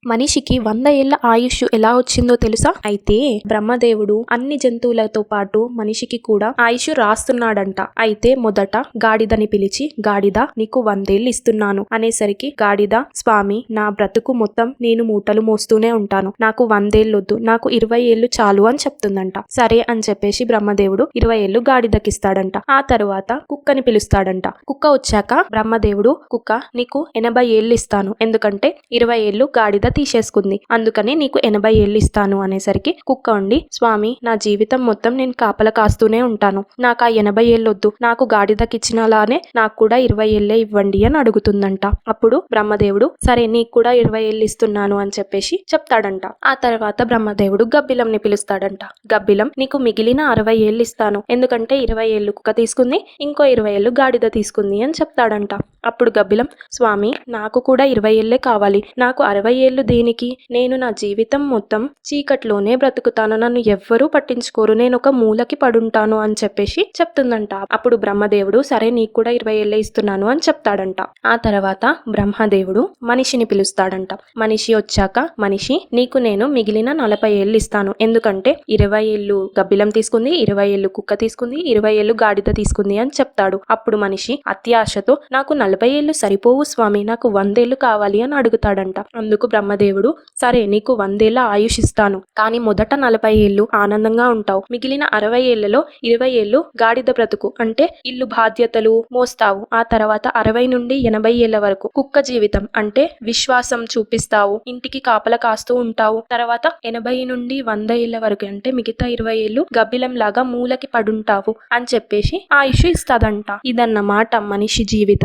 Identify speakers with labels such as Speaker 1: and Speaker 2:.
Speaker 1: మనిషికి 100 ఏళ్ల ఆయుష్ ఎలా వచ్చిందో తెలుసా? అయితే బ్రహ్మదేవుడు అన్ని జంతువులతో పాటు మనిషికి కూడా ఆయుష్ రాస్తున్నాడంట. అయితే మొదట గాడిదని పిలిచి, గాడిద నీకు 100 ఏళ్ళు ఇస్తున్నాను అనేసరికి గాడిద, స్వామి నా బ్రతుకు మొత్తం నేను మూటలు మోస్తూనే ఉంటాను, నాకు 100 ఏళ్ళొద్దు, నాకు 20 ఏళ్ళు చాలు అని చెప్తుందంట. సరే అని చెప్పేసి బ్రహ్మదేవుడు 20 ఏళ్ళు గాడిదకిస్తాడంట. ఆ తరువాత కుక్కని పిలుస్తాడంట. కుక్క వచ్చాక బ్రహ్మదేవుడు, కుక్క నీకు 80 ఏళ్ళు ఇస్తాను, ఎందుకంటే 20 ఏళ్ళు గాడిద తీసేసుకుంది, అందుకని నీకు 80 ఏళ్ళు ఇస్తాను అనేసరికి కుక్క ఉండి, స్వామి నా జీవితం మొత్తం నేను కాపల కాస్తూనే ఉంటాను, నాకు ఆ 80 ఏళ్ళొద్దు, నాకు గాడిదకిచ్చినలానే నాకు కూడా 20 ఏళ్ళే ఇవ్వండి అని అడుగుతుందంట. అప్పుడు బ్రహ్మదేవుడు సరే నీకు కూడా 20 ఏళ్ళు ఇస్తున్నాను అని చెప్పేసి చెప్తాడంట. ఆ తర్వాత బ్రహ్మదేవుడు గబ్బిలంని పిలుస్తాడంట. గబ్బిలం నీకు మిగిలిన 60 ఏళ్ళు ఇస్తాను, ఎందుకంటే 20 ఏళ్ళు కుక్క తీసుకుంది, ఇంకో 20 ఏళ్ళు గాడిద తీసుకుంది అని చెప్తాడంట. అప్పుడు గబ్బిలం, స్వామి నాకు కూడా 20 ఏళ్ళే కావాలి, నాకు 60 ఏళ్ళు దేనికి, నేను నా జీవితం మొత్తం చీకట్లోనే బ్రతుకుతాను, నన్ను ఎవ్వరూ పట్టించుకోరు, నేను ఒక మూలకి పడుంటాను అని చెప్పేసి చెప్తుందంట. అప్పుడు బ్రహ్మదేవుడు సరే నీకు కూడా 20 ఏళ్ళే ఇస్తున్నాను అని చెప్తాడంట. ఆ తర్వాత బ్రహ్మదేవుడు మనిషిని పిలుస్తాడంట. మనిషి వచ్చాక, మనిషి నీకు నేను మిగిలిన 40 ఏళ్ళు ఇస్తాను, ఎందుకంటే 20 ఏళ్ళు గబ్బిలం తీసుకుంది, 20 ఏళ్ళు కుక్క తీసుకుంది, 20 ఏళ్ళు గాడిద తీసుకుంది అని చెప్తాడు. అప్పుడు మనిషి అత్యాశతో నాకు 40 ఏళ్ళు సరిపోవు స్వామి, నాకు 100 ఏళ్ళు కావాలి అని అడుగుతాడంట. అందుకు బ్రహ్మదేవుడు సరే నీకు 100 ఏళ్ళ ఆయుష్ ఇస్తాను, కానీ మొదట 40 ఏళ్ళు ఆనందంగా ఉంటావు, మిగిలిన 60 ఏళ్లలో 20 ఏళ్ళు గాడిద బ్రతుకు, అంటే ఇల్లు బాధ్యతలు మోస్తావు, ఆ తర్వాత 60 నుండి 80 ఏళ్ల వరకు కుక్క జీవితం, అంటే విశ్వాసం చూపిస్తావు, ఇంటికి కాపల కాస్తూ ఉంటావు, తర్వాత 80 నుండి 100 ఏళ్ల వరకు అంటే మిగతా 20 ఏళ్ళు గబ్బిలం లాగా మూలకి పడుంటావు అని చెప్పేసి ఆయుష్ ఇస్తాదంట. ఇదన్నమాట మనిషి జీవితం.